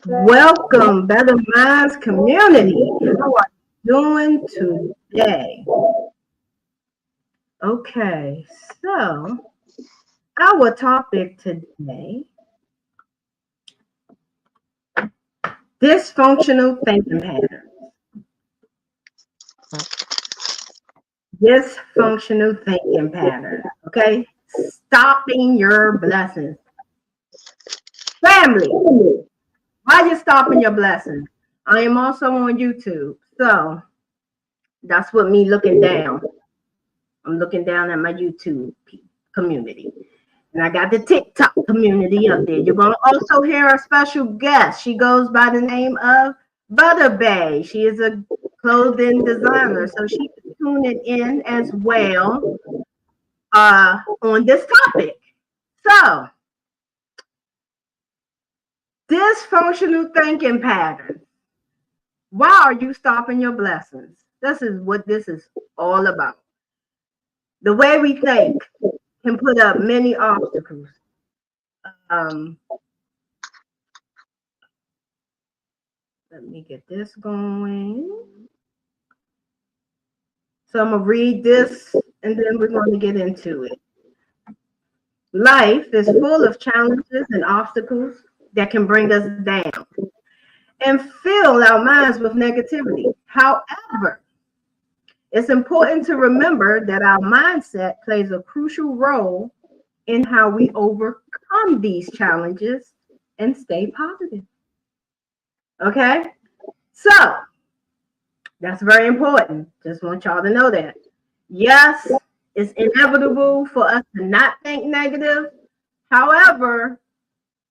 Welcome, Better Minds community. How are you doing today? Okay, so our topic today, dysfunctional thinking patterns. Dysfunctional thinking patterns, okay? Stopping your blessings. Family, why are you stopping your blessings? I am also on YouTube, so that's what me looking down. I'm looking down at my YouTube community. And I got the TikTok community up there. You're going to also hear a special guest. She goes by the name of Butter Bay. She is a clothing designer. So she's tuning in as well on this topic. So, dysfunctional thinking patterns. Why are you stopping your blessings? This is what this is all about. The way we think can put up many obstacles. Let me get this going. So I'm going to read this and then we're going to get into it. Life is full of challenges and obstacles that can bring us down and fill our minds with negativity. However, it's important to remember that our mindset plays a crucial role in how we overcome these challenges and stay positive. Okay? So, that's very important. Just want y'all to know that. Yes, it's inevitable for us to not think negative. However,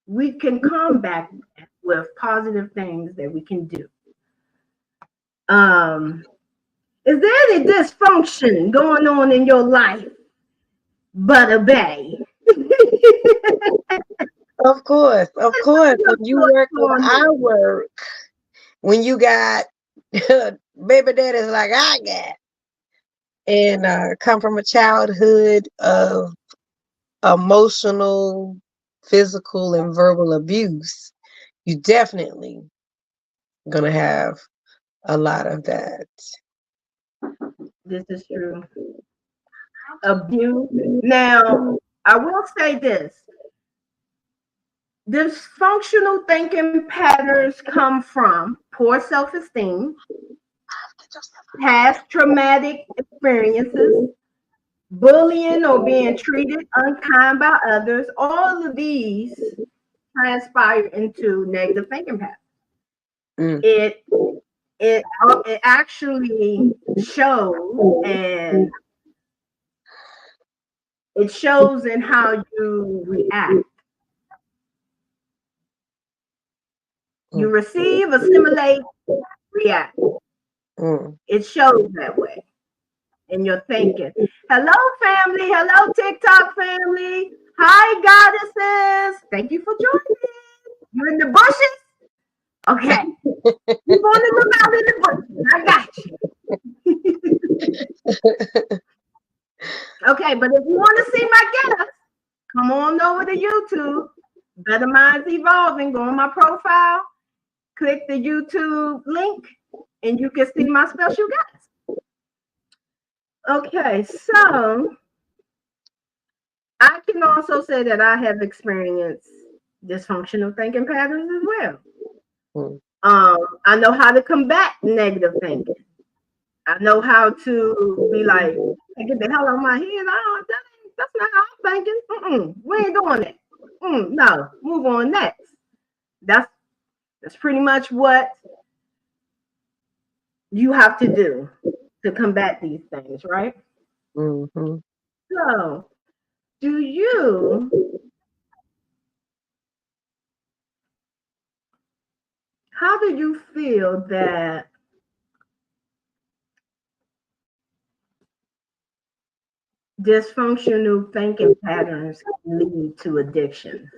we can combat that with positive things that we can do. Is there any dysfunction going on in your life, Butter Bay? Of course. When you work what I work, when you got baby daddies like I got, and come from a childhood of emotional, physical, and verbal abuse, you definitely gonna have a lot of that. This is true. Abuse. Now, I will say this. Dysfunctional thinking patterns come from poor self-esteem, past traumatic experiences, bullying or being treated unkind by others. All of these transpire into negative thinking patterns. It actually shows, and it shows in how you react. You receive, assimilate, react. It shows that way in your thinking. Hello, family. Hello, TikTok family. Hi, goddesses. Thank you for joining. You're in the bushes? Okay. You want to look out in the bushes. I got you. Okay, but if you want to see my guests, come on over to YouTube. Better Minds Evolving. Go on my profile. Click the YouTube link and you can see my special guest. Okay, so I can also say that I have experienced dysfunctional thinking patterns as well. I know how to combat negative thinking. I know how to be like, hey, get the hell out of my head. Oh, that's not how I'm thinking. We ain't doing that. No, move on next. That's pretty much what you have to do to combat these things, right? So, do you how do you feel that dysfunctional thinking patterns lead to addiction?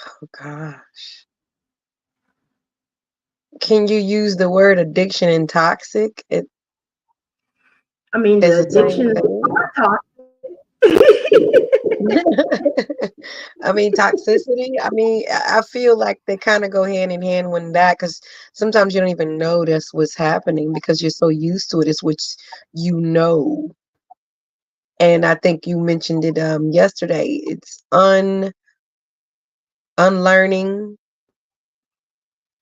Oh gosh. Can you use the word addiction and toxic? I mean, Is the the same addiction thing? are toxic. I mean, toxicity. I mean, I feel like they kind of go hand in hand when that, because sometimes you don't even know that's what's happening because you're so used to it. It's what you know. And I think you mentioned it yesterday. It's unlearning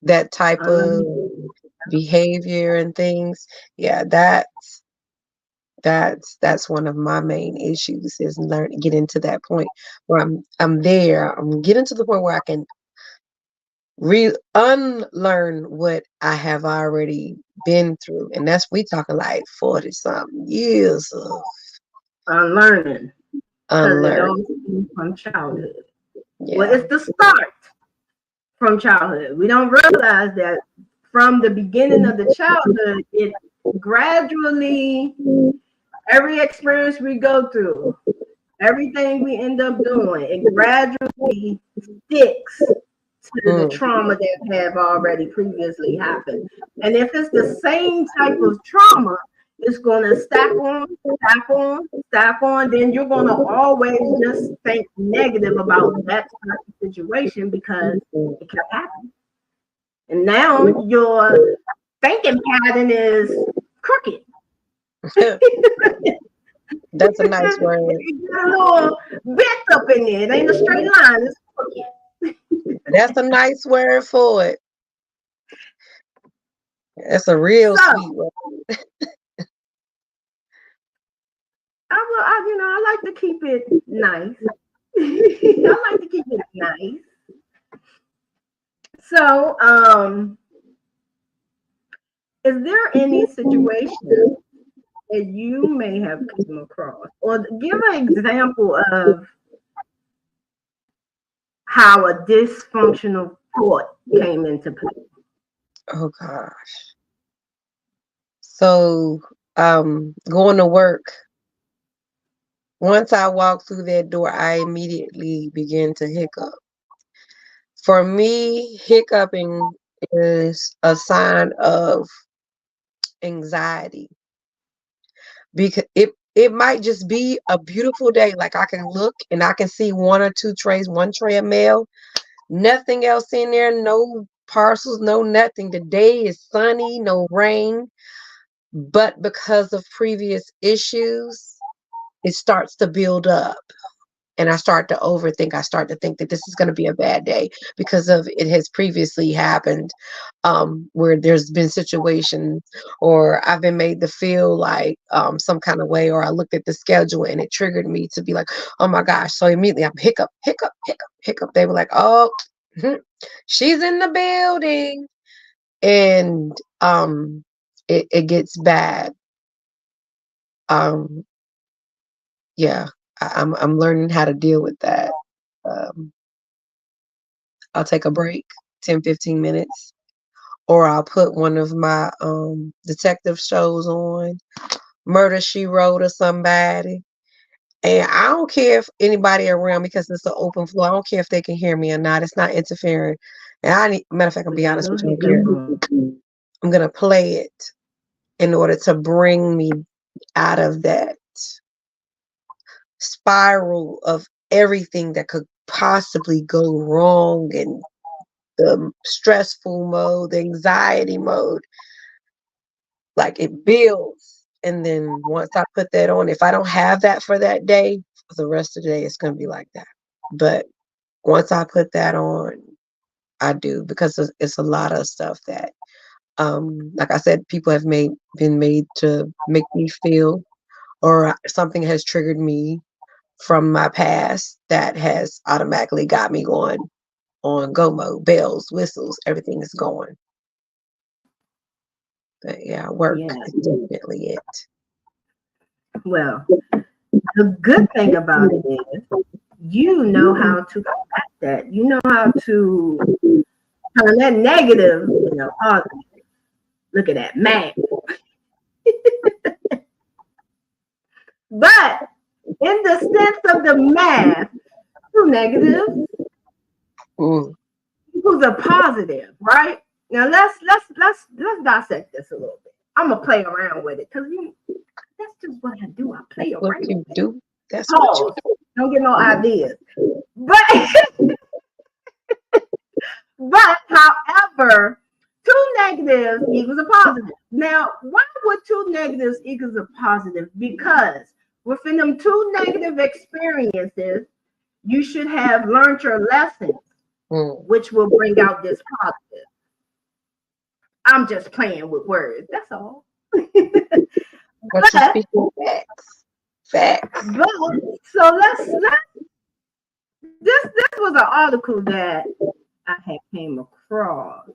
that type of behavior and things. Yeah, that's one of my main issues is get into that point where I'm there. I'm getting to the point where I can unlearn what I have already been through. And that's we talking like 40 something years of Unlearning, because it all unlearning. stems from childhood. Well, Yeah. it's the start from childhood. We don't realize that from the beginning of the childhood, it gradually, every experience we go through, everything we end up doing, it gradually sticks to the trauma that have already previously happened. And if it's the same type of trauma, it's going to stack on, stack on, stack on. Then you're going to always just think negative about that type of situation because it kept happening. And now your thinking pattern is crooked. That's a nice word. You got a little bent up in there. It ain't a straight line. It's crooked. That's a nice word for it. That's a real sweet word. I like to keep it nice. I like to keep it nice. So, is there any situation that you may have come across, or give an example of how a dysfunctional thought came into play? Oh gosh. So, going to work. Once I walked through that door, I immediately began to hiccup. For me, hiccuping is a sign of anxiety because it might just be a beautiful day. Like I can look and I can see one or two trays, one tray of mail, nothing else in there, no parcels, no nothing. The day is sunny, no rain. But because of previous issues, it starts to build up. And I start to overthink. I start to think that this is going to be a bad day because of it has previously happened where there's been situations or I've been made to feel like some kind of way, or I looked at the schedule and it triggered me to be like, oh my gosh. So immediately I'm hiccup, hiccup, hiccup, hiccup. They were like, oh, she's in the building. And it gets bad. Yeah, I'm learning how to deal with that. I'll take a break, 10, 15 minutes, or I'll put one of my detective shows on, Murder She Wrote or somebody. And I don't care if anybody around because it's an open floor. I don't care if they can hear me or not. It's not interfering. And matter of fact, I'll be honest with you, I don't care. I'm gonna play it in order to bring me out of that spiral of everything that could possibly go wrong and the stressful mode, the anxiety mode, like it builds. And then once I put that on, if I don't have that for that day, for the rest of the day, it's going to be like that. But once I put that on, I do, because it's a lot of stuff that, like I said, people have been made to make me feel, or something has triggered me from my past that has automatically got me going on go mode, bells, whistles, everything is going. But yeah, work is definitely it. Well, the good thing about it is you know how to combat that. You know how to Turn that negative, positive. Look at that math. But in the sense of the math, 2 negatives equals a positive, right? Now let's dissect this a little bit. I'm gonna play around with it because that's just what I do. I play around. What you do? That's what you do. Don't get no ideas. But however, 2 negatives equals a positive. Now, why would 2 negatives equals a positive? Because within them 2 negative experiences, you should have learned your lessons, which will bring out this positive. I'm just playing with words. That's all. But you speak facts. Facts. But, so let's this was an article that I had came across,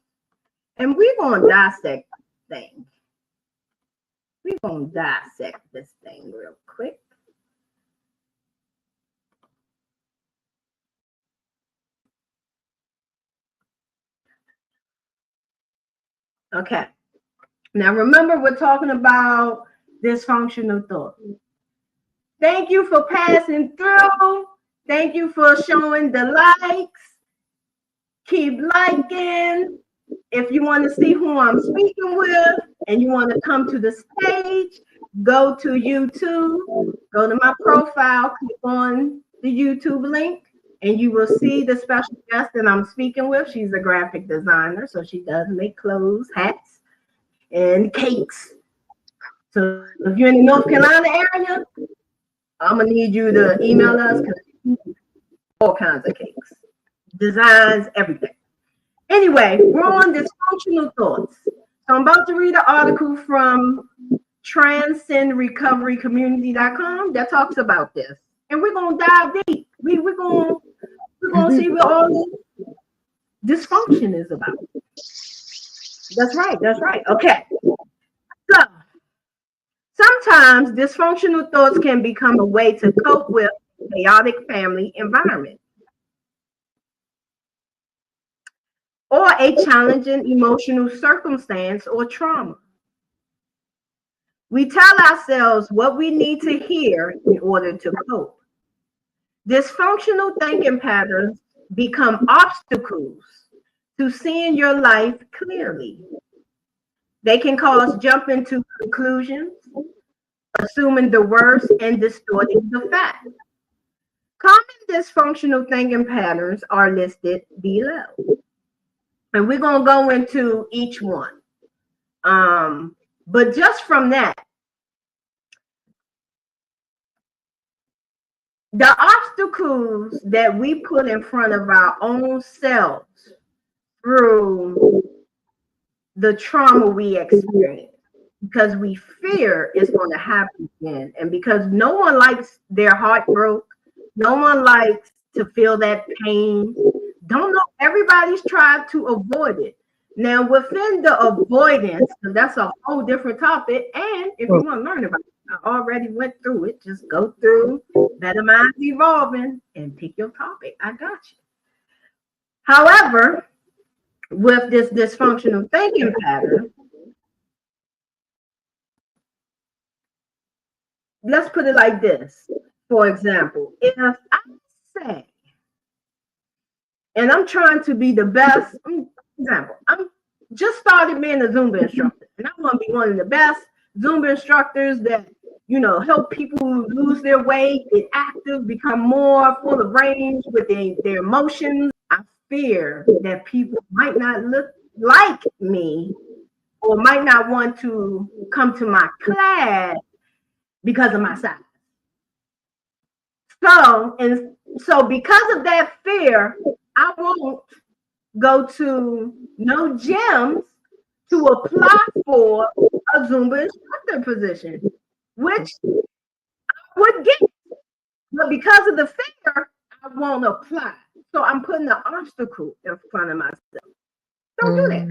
and we're gonna dissect this thing. We're gonna dissect this thing real quick. Okay. Now remember, we're talking about dysfunctional thought. Thank you for passing through. Thank you for showing the likes. Keep liking. If you want to see who I'm speaking with and you want to come to the stage, go to YouTube, go to my profile, click on the YouTube link, and you will see the special guest that I'm speaking with. She's a graphic designer, so she does make clothes, hats, and cakes. So if you're in the North Carolina area, I'm going to need you to email us because all kinds of cakes, designs, everything. Anyway, we're on dysfunctional thoughts. So I'm about to read an article from transcendrecoverycommunity.com that talks about this. And we're going to dive deep. We're going to see what all this dysfunction is about. That's right. That's right. Okay. So sometimes dysfunctional thoughts can become a way to cope with a chaotic family environment or a challenging emotional circumstance or trauma. We tell ourselves what we need to hear in order to cope. Dysfunctional thinking patterns become obstacles to seeing your life clearly. They can cause jumping to conclusions, assuming the worst, and distorting the facts. Common dysfunctional thinking patterns are listed below. And we're going to go into each one. But just from that, the obstacles that we put in front of our own selves through the trauma we experience, because we fear it's going to happen again, and because no one likes their heart broke, no one likes to feel that pain. Don't know, everybody's tried to avoid it. Now within the avoidance, that's a whole different topic, and if you want to learn about it, I already went through it. Just go through Better Minds Evolving and pick your topic. I got you. However, with this dysfunctional thinking pattern, let's put it like this. For example, if I say, and I'm trying to be the best, example, I'm just started being a Zumba instructor, and I want to be one of the best Zumba instructors that, help people lose their weight, get active, become more full of range with their emotions. I fear that people might not look like me or might not want to come to my class because of my size. So because of that fear, I won't go to no gyms to apply for a Zumba instructor position, which I would get. But because of the fear, I won't apply. So I'm putting an obstacle in front of myself. Don't do that.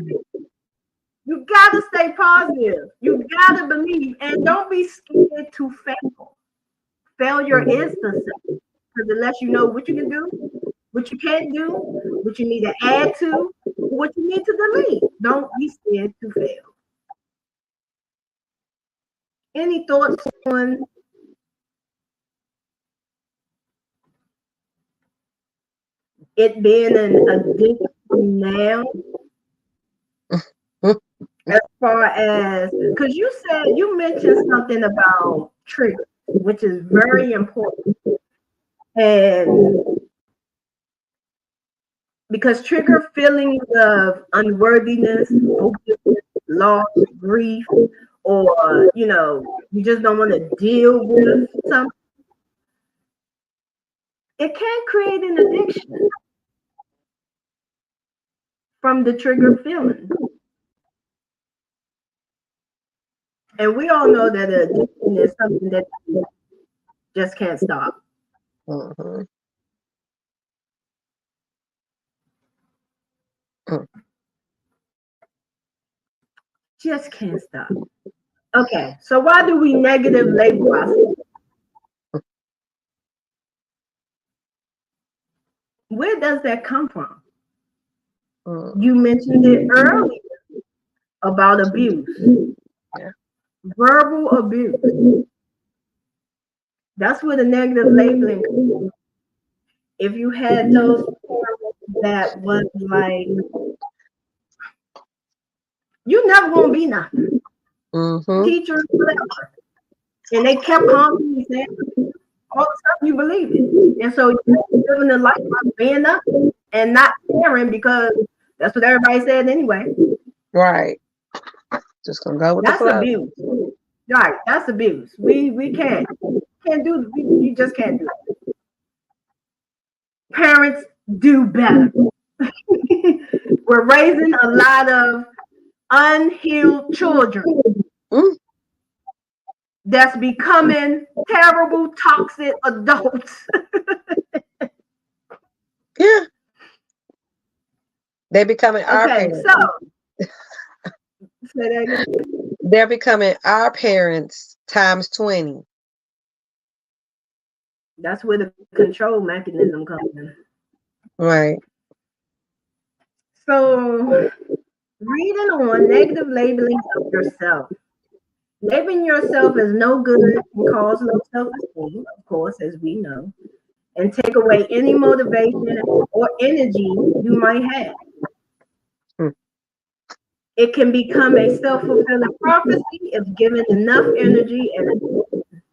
You gotta stay positive. You gotta believe, and don't be scared to fail. Failure is success, because it lets you know what you can do, what you can't do, what you need to add to, what you need to delete. Don't be scared to fail. Any thoughts on it being an addiction now? As far as, because you mentioned something about triggers, which is very important. And because trigger feelings of unworthiness, hopelessness, loss, grief, or you just don't want to deal with something, it can create an addiction from the trigger feeling. And we all know that addiction is something that you just can't stop. Mm-hmm. Just can't stop. Okay, so why do we negative label ourselves? Where does that come from? You mentioned it earlier about abuse. Yeah. Verbal abuse. That's where the negative labeling comes from. If you had those parents that was like, you never gonna be nothing. Teachers, whatever. And they kept constantly saying, all of a sudden you believe it. And so you're living a life of being nothing and not caring because that's what everybody said anyway. Right. Just gonna go with that's the flow. Abuse. Right, that's abuse. We can't do you just can't do it. Parents do better. We're raising a lot of unhealed children that's becoming terrible, toxic adults. Yeah. They're becoming our parents. They're becoming our parents times 20. That's where the control mechanism comes in. Right. So, reading on negative labeling of yourself. Labeling yourself as no good can cause low self-esteem, of course, as we know, and take away any motivation or energy you might have. It can become a self-fulfilling prophecy if given enough energy and attention.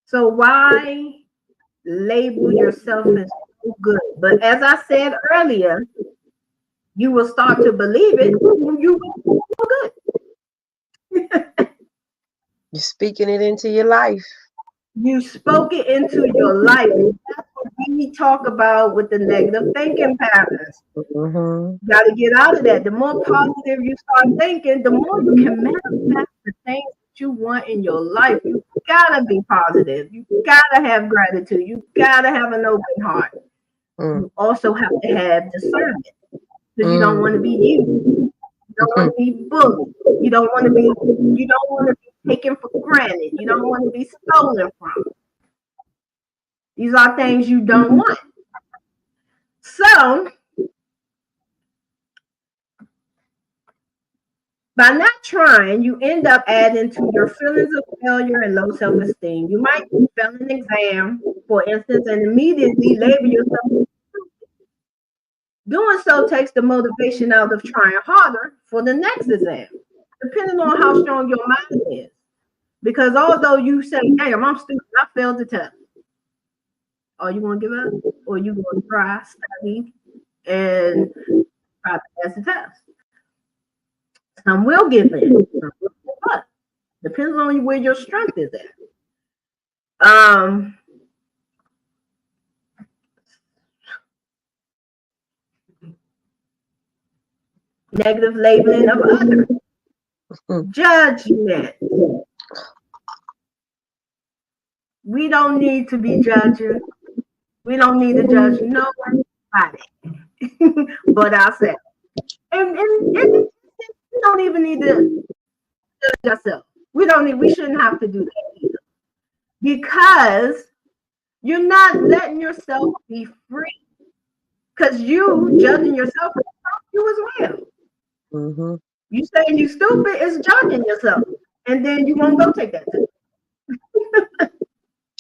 So why label yourself as no good? But as I said earlier, you will start to believe it when you will do good. You're speaking it into your life. You spoke it into your life. That's what we talk about with the negative thinking patterns. You got to get out of that. The more positive you start thinking, the more you can manifest the things that you want in your life. You got to be positive. You got to have gratitude. You got to have an open heart. You also have to have discernment because you don't want to be you. You don't want to be bullied. You don't want to be taken for granted. You don't want to be stolen from. These are things you don't want. So, by not trying, you end up adding to your feelings of failure and low self-esteem. You might fail an exam, for instance, and immediately label yourself. Doing so takes the motivation out of trying harder for the next exam, depending on how strong your mind is. Because although you say, damn, I'm stupid, I failed the test. Are you going to give up? Or are you going to try, study, and try to pass the test? Some will give in. Some will give up. Depends on where your strength is at. Negative labeling of others. Judgment. We don't need to be judging. We don't need to judge nobody but ourselves. And we don't even need to judge ourselves. We shouldn't have to do that either. Because you're not letting yourself be free. Because you judging yourself, you as well. Mm-hmm. You saying you stupid is judging yourself, and then you won't go take that test.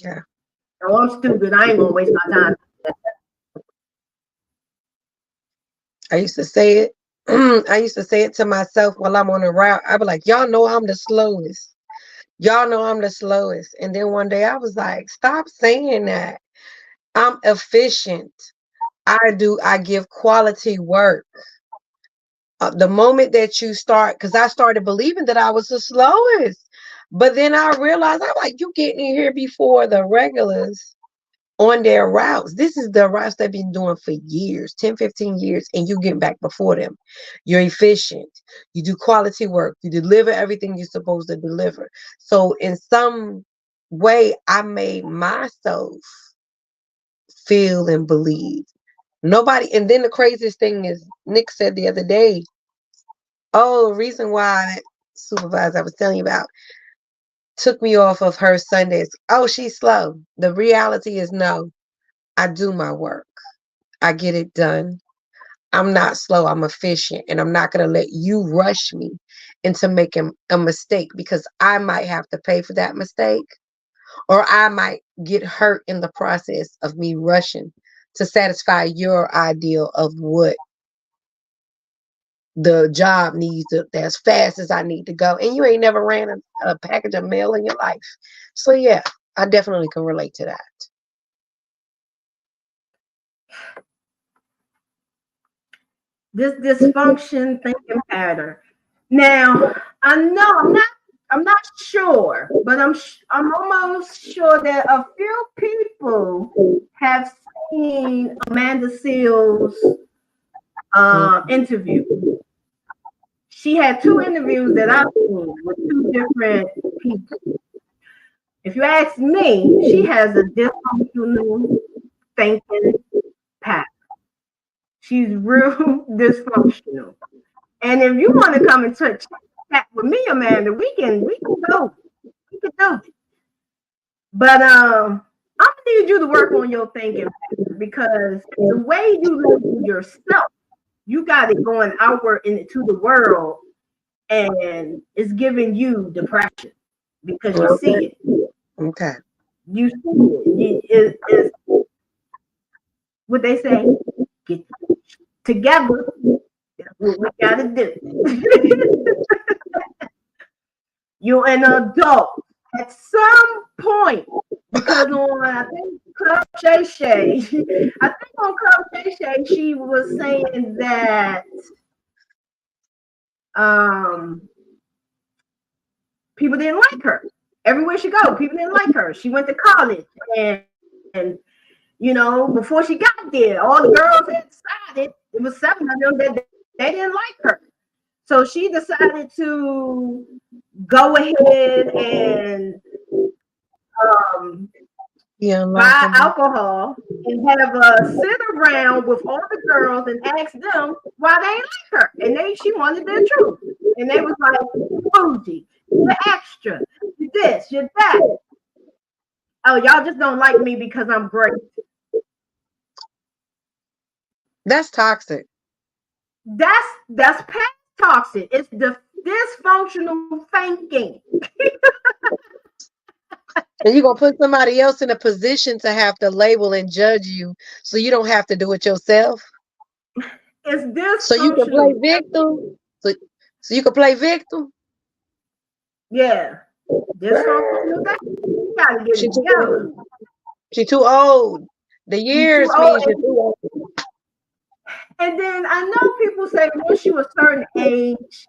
Yeah. Oh, I'm stupid. I ain't gonna waste my time. I used to say it. I used to say it to myself while I'm on the route. I'd be like, y'all know I'm the slowest. Y'all know I'm the slowest. And then one day I was like, stop saying that. I'm efficient. I give quality work. The moment that you start, because I started believing that I was the slowest. But then I realized, I'm like, you getting in here before the regulars on their routes. This is the routes they've been doing for years, 10, 15 years, and you getting back before them. You're efficient. You do quality work. You deliver everything you're supposed to deliver. So in some way, I made myself feel and believe. Nobody, and then the craziest thing is Nick said the other day, oh, the reason why that supervisor I was telling you about took me off of her Sundays. Oh, she's slow. The reality is no, I do my work. I get it done. I'm not slow. I'm efficient. And I'm not going to let you rush me into making a mistake because I might have to pay for that mistake or I might get hurt in the process of me rushing to satisfy your ideal of what the job needs to, as fast as I need to go. And you ain't never ran a package of mail in your life. So yeah, I definitely can relate to that. This dysfunction thinking pattern. Now, I know I'm not sure, but I'm almost sure that a few people have seen Amanda Seals' interview. She had 2 interviews that I've seen with 2 different people. If you ask me, she has a dysfunctional thinking pattern. She's real dysfunctional. And if you want to come and chat with me, Amanda, we can go. We can do it. But I'm gonna need you to work on your thinking because the way you label yourself, you got it going outward into the world, and it's giving you depression because you see it. Okay. You see it. It's what they say. Get together. That's what we gotta do. You're an adult at some point because on I think Club Shay Shay, I think on Club Shay Shay she was saying that people didn't like her. Everywhere she go, people didn't like her. She went to college and you know, before she got there, all the girls had decided, it was 7 of them that they didn't like her. So she decided to go ahead and buy alcohol and have a sit around with all the girls and ask them why they like her. And she wanted their truth. And they was like, bougie, you're extra, you're this, you're that. Oh, y'all just don't like me because I'm great. That's toxic. That's past toxic. It's the dysfunctional thinking. And you're gonna put somebody else in a position to have to label and judge you so you don't have to do it yourself. It's dysfunctional. So you can play victim. So you can play victim. Yeah. Dysfunctional thinking. You gotta get it together. She's too old. The years means you're too old. And then I know people say once you a certain age,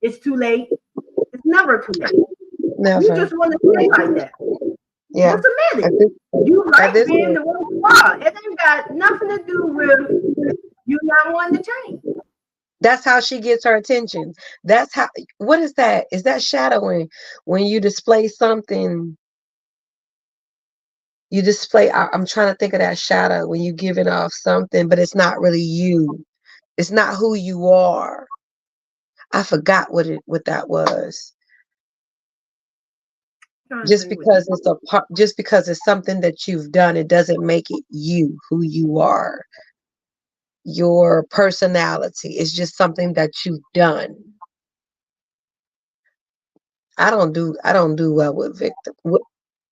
it's too late. It's never too late. Never. You just want to stay like that. Yeah. Just admit it. You like being the way you are. It ain't got nothing to do with you not wanting to change. That's how she gets her attention. That's how. What is that? Is that shadowing? When you display something, you display. I'm trying to think of that shadow when you giving off something, but it's not really you. It's not who you are. I forgot what that was. Just because it's a part, just because it's something that you've done, it doesn't make it you, who you are. your personality. It's just something that you've done. I don't do well with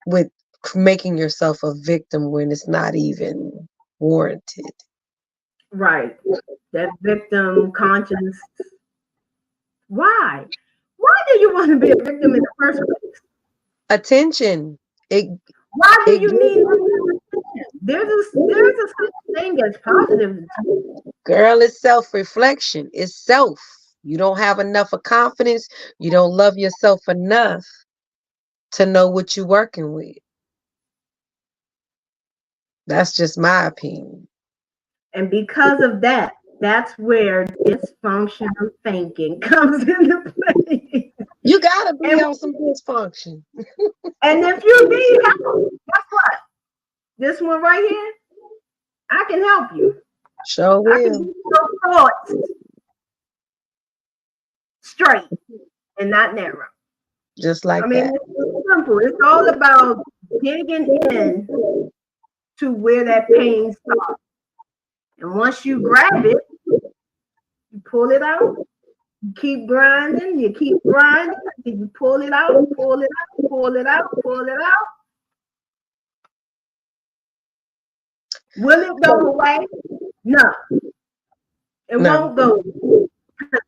with making yourself a victim when it's not even warranted. Right. That victim conscious. Why? Why do you want to be a victim in the first place? Attention. Why do you need attention? There's a such thing as positive. Girl, it's self-reflection. It's self. You don't have enough of confidence. You don't love yourself enough to know what you're working with. That's just my opinion. And because of that, that's where dysfunctional thinking comes into play. You gotta be and, on some dysfunction. and if you need help, guess what? This one right here, I can help you. Sure will. I can get your thoughts straight and not narrow. Just like that. It's simple. It's all about digging in to where that pain starts. And once you grab it, you pull it out. You keep grinding. You keep grinding. You pull it out, pull it out, pull it out, pull it out. Will it go away? No. It won't go away.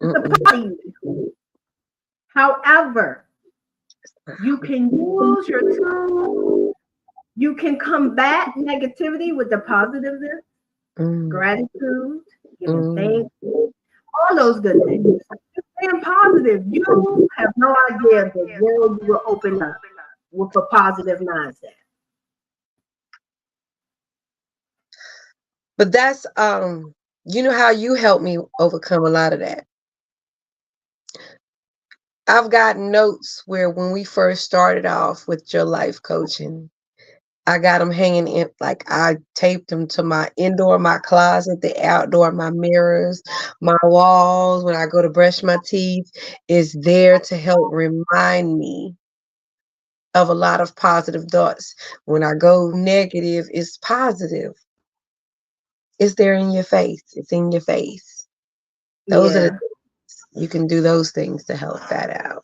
It's a part of you. However, you can use your tools. You can combat negativity with the positiveness, gratitude, giving thanks, all those good things. Just being positive. You have no idea the world will open up with a positive mindset. But that's you know how you helped me overcome a lot of that. I've gotten notes where when we first started off with your life coaching, I got them hanging in, like I taped them to my indoor, my closet, the outdoor, my mirrors, my walls. When I go to brush my teeth, is there to help remind me of a lot of positive thoughts. When I go negative, it's positive. It's there in your face. It's in your face. Those are you can do those things to help that out.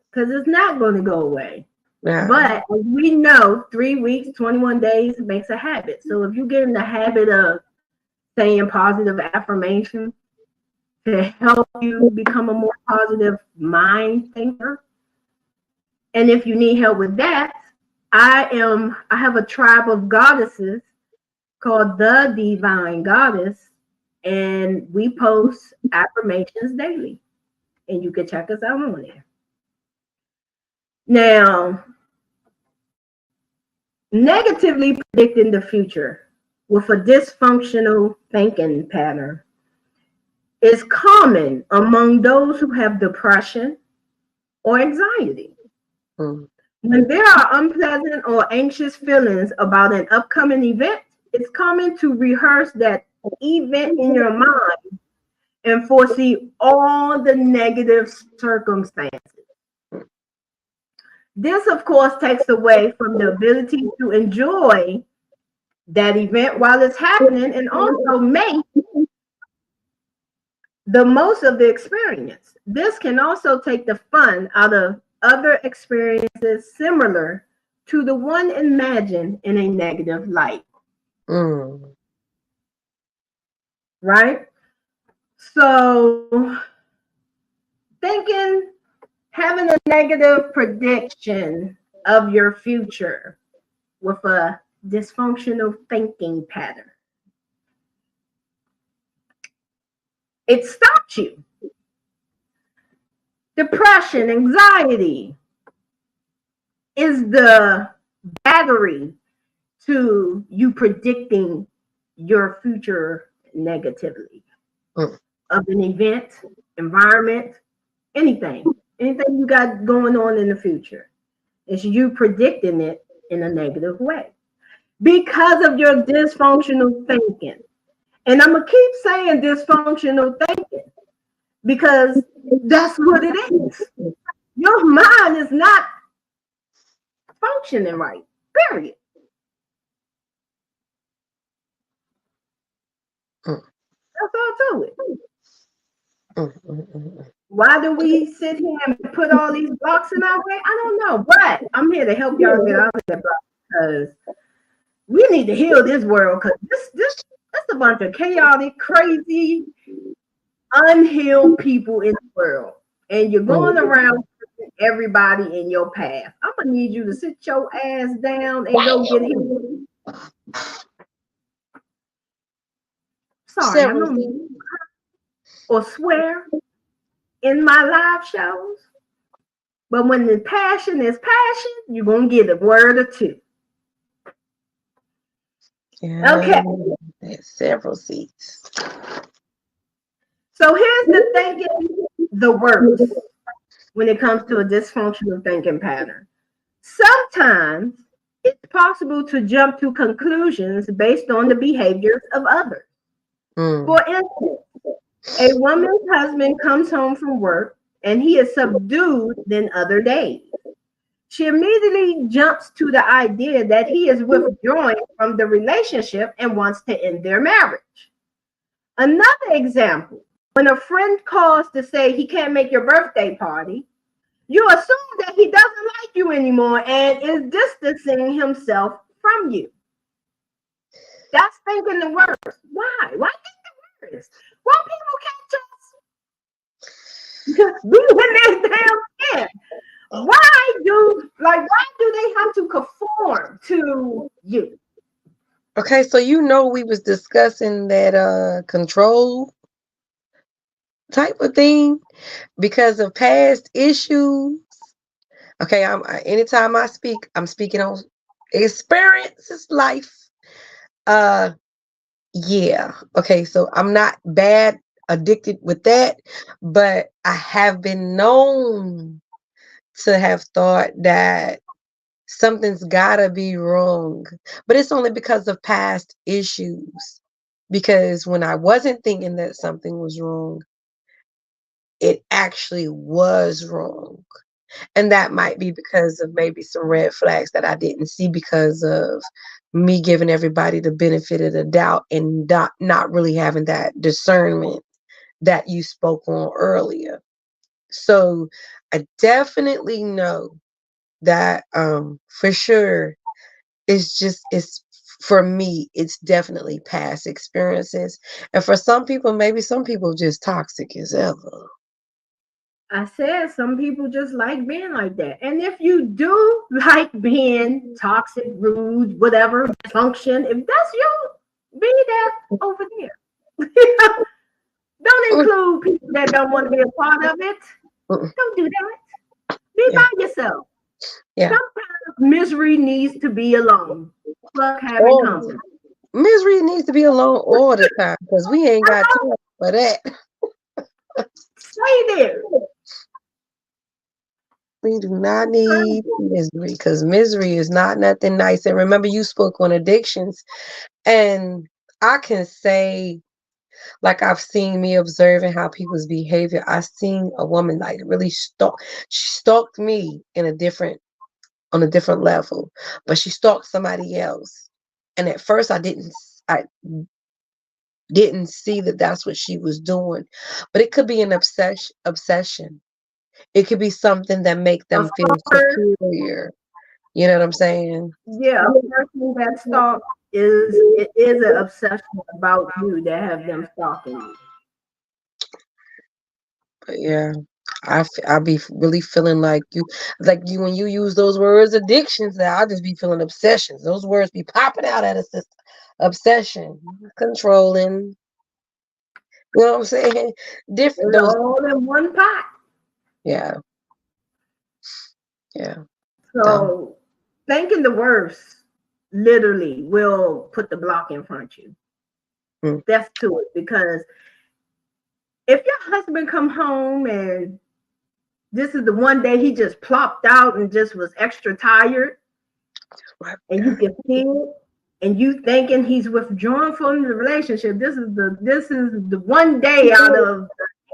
Because it's not going to go away. Yeah. But as we know, 3 weeks, 21 days makes a habit. So if you get in the habit of saying positive affirmations to help you become a more positive mind thinker, and if you need help with that, I have a tribe of goddesses called the Divine Goddess, and we post affirmations daily, and you can check us out on there. Now, negatively predicting the future with a dysfunctional thinking pattern is common among those who have depression or anxiety. When there are unpleasant or anxious feelings about an upcoming event, it's common to rehearse that event in your mind and foresee all the negative circumstances. This, of course, takes away from the ability to enjoy that event while it's happening and also make the most of the experience. This can also take the fun out of other experiences similar to the one imagined in a negative light. Right? So having a negative prediction of your future with a dysfunctional thinking pattern, it stops you. Depression, anxiety is the battery to you predicting your future negatively of an event, environment, anything you got going on in the future. It's you predicting it in a negative way because of your dysfunctional thinking. And I'm going to keep saying dysfunctional thinking because that's what it is. Your mind is not functioning right, period. to it. Why do we sit here and put all these blocks in our way? I don't know, but I'm here to help y'all get out of that block because we need to heal this world because that's a bunch of chaotic, crazy, unhealed people in the world, and you're going around everybody in your path. I'm gonna need you to sit your ass down and go get healed. Sorry, I don't mean or swear in my live shows, but when the passion is passion, you're gonna get a word or two. Yeah, okay. Several seats. So here's the thinking, the worst when it comes to a dysfunctional thinking pattern. Sometimes it's possible to jump to conclusions based on the behaviors of others. For instance, a woman's husband comes home from work and he is subdued than other days. She immediately jumps to the idea that he is withdrawing from the relationship and wants to end their marriage. Another example, when a friend calls to say he can't make your birthday party, you assume that he doesn't like you anymore and is distancing himself from you. That's thinking the worst. Why? Why think the worst? Why people catch us? We in this damn skin. Why do they have to conform to you? Okay, so we was discussing that control type of thing because of past issues. Okay, anytime I speak, I'm speaking on experiences, life. Yeah. Okay, so I'm not bad addicted with that, but I have been known to have thought that something's gotta be wrong, but it's only because of past issues. Because when I wasn't thinking that something was wrong, it actually was wrong. And that might be because of maybe some red flags that I didn't see because of me giving everybody the benefit of the doubt and not really having that discernment that you spoke on earlier. So I definitely know that for sure it's for me, it's definitely past experiences. And for some people, maybe some people just toxic as ever. I said some people just like being like that. And if you do like being toxic, rude, whatever, dysfunction, if that's you, be that over there. Don't include people that don't want to be a part of it. Don't do that. Be by yourself. Yeah. Sometimes misery needs to be alone. Fuck having company. Misery needs to be alone all the time because we ain't got time for that. Stay there. We do not need misery because misery is not nothing nice. And remember, you spoke on addictions, and I can say, like, I've seen me observing how people's behavior. I've seen a woman like really stalked me on a different level, but she stalked somebody else. And at first I didn't see that that's what she was doing, but it could be an obsession. It could be something that make them feel superior. You know what I'm saying? Yeah, a person that stalks is an obsession about you that have them stalking you. But yeah, I be really feeling like you when you use those words addictions. Now I just be feeling obsessions. Those words be popping out at us. Obsession, controlling. You know what I'm saying? Different. Those all in one pot. Yeah. Yeah. So thinking the worst literally will put the block in front of you. That's to it, because if your husband come home and this is the one day he just plopped out and just was extra tired, and you can feel it, and you thinking he's withdrawn from the relationship, this is the one day out of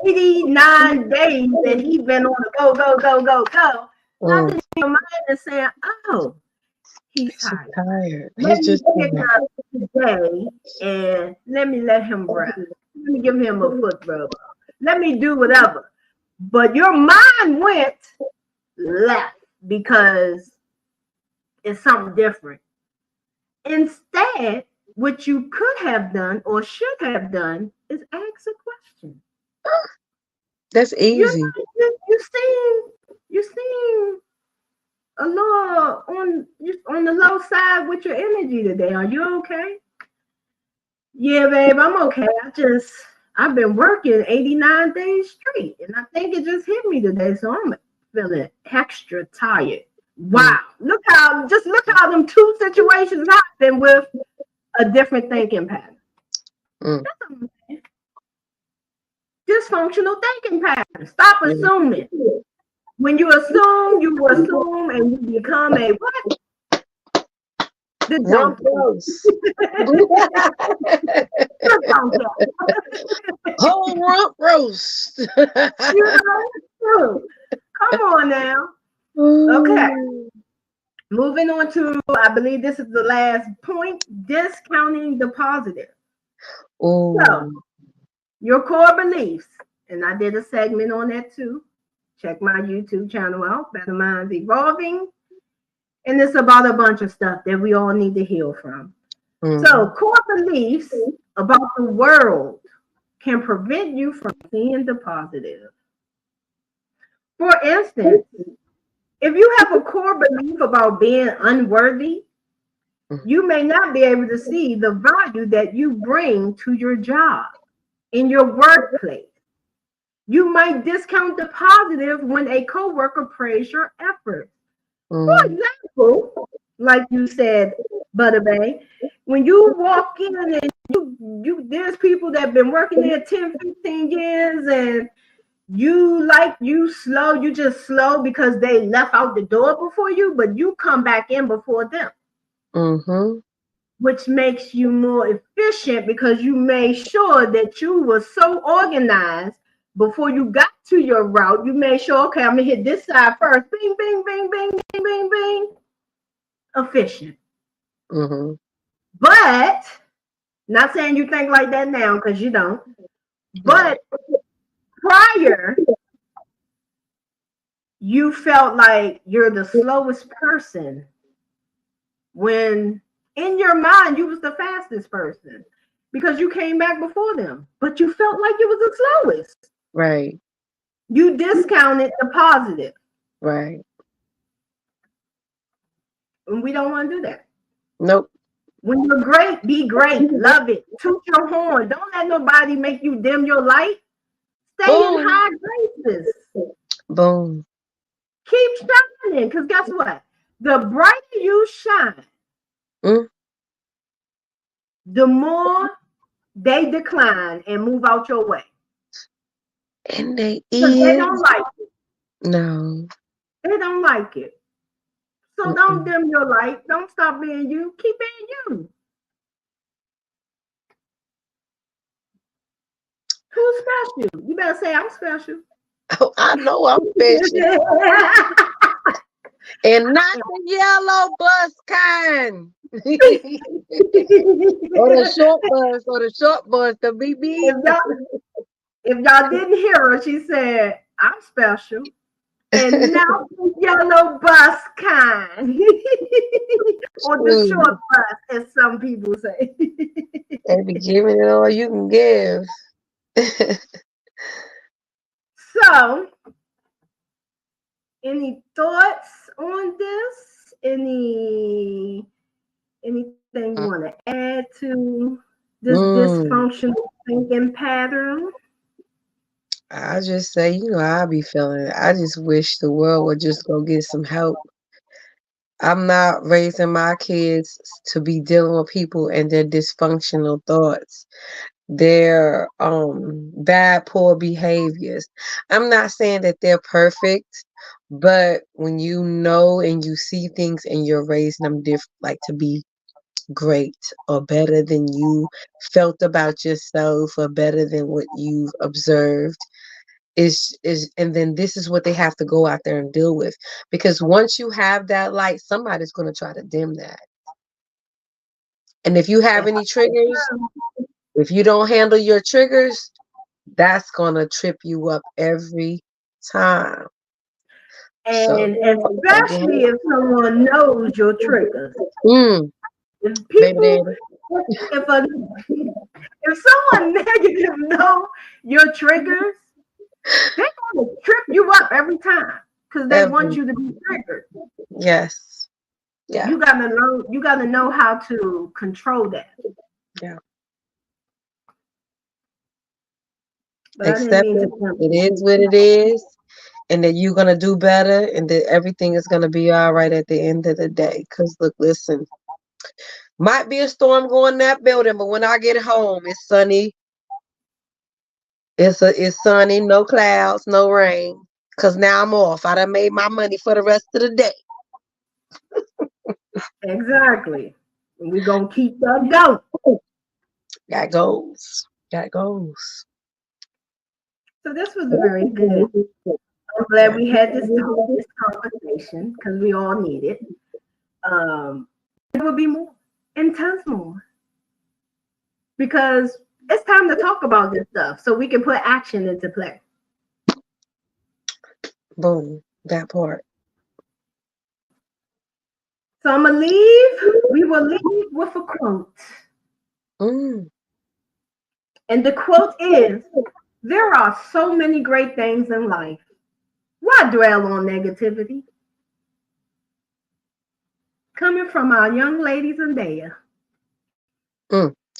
89 days that he's been on the go. Nothing in your mind is saying, oh, he's tired. Let me pick up today and let me let him rest. let me give him a foot rub. Let me do whatever. But your mind went left because it's something different. Instead, what you could have done or should have done is ask a question. That's easy. You seem a little on the low side with your energy today. Are you okay? Yeah, babe, I'm okay. I've been working 89 days straight, and I think it just hit me today, so I'm feeling extra tired. Wow. Look how them two situations happen with a different thinking pattern. Dysfunctional thinking pattern. Stop assuming. When you assume, and you become a what? The rump roast. Whole rump roast. Come on now. Okay. Moving on to, I believe this is the last point, discounting the positive. Ooh. So, your core beliefs, and I did a segment on that too. Check my YouTube channel out, Better Minds Evolving. And it's about a bunch of stuff that we all need to heal from. So, core beliefs about the world can prevent you from seeing the positive. For instance, if you have a core belief about being unworthy, you may not be able to see the value that you bring to your job, in your workplace. You might discount the positive when a coworker praise your efforts. For example, like you said, Butterbay, when you walk in and you there's people that have been working there 10, 15 years and you just slow because they left out the door before you, but you come back in before them. Which makes you more efficient because you made sure that you were so organized before you got to your route. You made sure, okay, I'm gonna hit this side first. Bing, bing, bing, bing, bing, bing, bing. Efficient. But not saying you think like that now because you don't. But prior, you felt like you're the slowest person when in your mind you was the fastest person because you came back before them, but you felt like you was the slowest. Right. You discounted the positive. Right. And we don't want to do that. Nope. When you're great, be great. Love it. Toot your horn. Don't let nobody make you dim your light. Stay in high graces. Boom. Keep shining, because guess what? The brighter you shine, the more they decline and move out your way. And they don't like it. No. They don't like it. So don't dim your light. Don't stop being you. Keep being you. Who's special? You better say I'm special. Oh, I know I'm special. And not the yellow bus kind. Or the short bus, the BB. If y'all didn't hear her, she said, I'm special. And not the yellow bus kind. Or the short bus, as some people say. They be giving it all you can give. So, any thoughts on this? Anything you want to add to this dysfunctional thinking pattern? I just say, I be feeling it. I just wish the world would just go get some help. I'm not raising my kids to be dealing with people and their dysfunctional thoughts, their bad, poor behaviors. I'm not saying that they're perfect, but when you know and you see things and you're raising them like to be great or better than you felt about yourself or better than what you've observed, and then this is what they have to go out there and deal with, because once you have that light, somebody's going to try to dim that. And if you have any triggers, If you don't handle your triggers, that's gonna trip you up every time. And especially if someone knows your triggers. If people, if someone negative know your triggers, they're gonna trip you up every time because they want you to be triggered. Yes. Yeah. You gotta know how to control that. Yeah. But accept it. It is what it is, and that you're gonna do better, and that everything is gonna be all right at the end of the day. Cause look, listen, might be a storm going in that building, but when I get home, it's sunny. It's sunny, no clouds, no rain. Cause now I'm off. I done made my money for the rest of the day. Exactly. And we're gonna keep that going. That goes. That goes. So this was very good. I'm glad we had this conversation because we all need it. There will be more and tons more because it's time to talk about this stuff so we can put action into play. Boom. That part. So I'm gonna leave. We will leave with a quote. And the quote is, there are so many great things in life. Why dwell on negativity? Coming from our young ladies in there.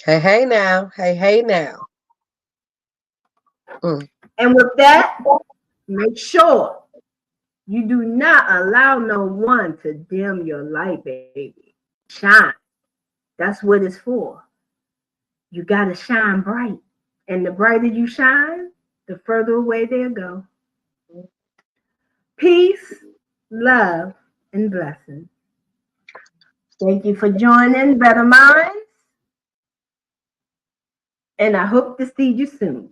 Hey, hey now. Hey, hey now. And with that, make sure you do not allow no one to dim your light, baby. Shine. That's what it's for. You got to shine bright. And the brighter you shine, the further away they'll go. Peace, love, and blessings. Thank you for joining Better Minds. And I hope to see you soon.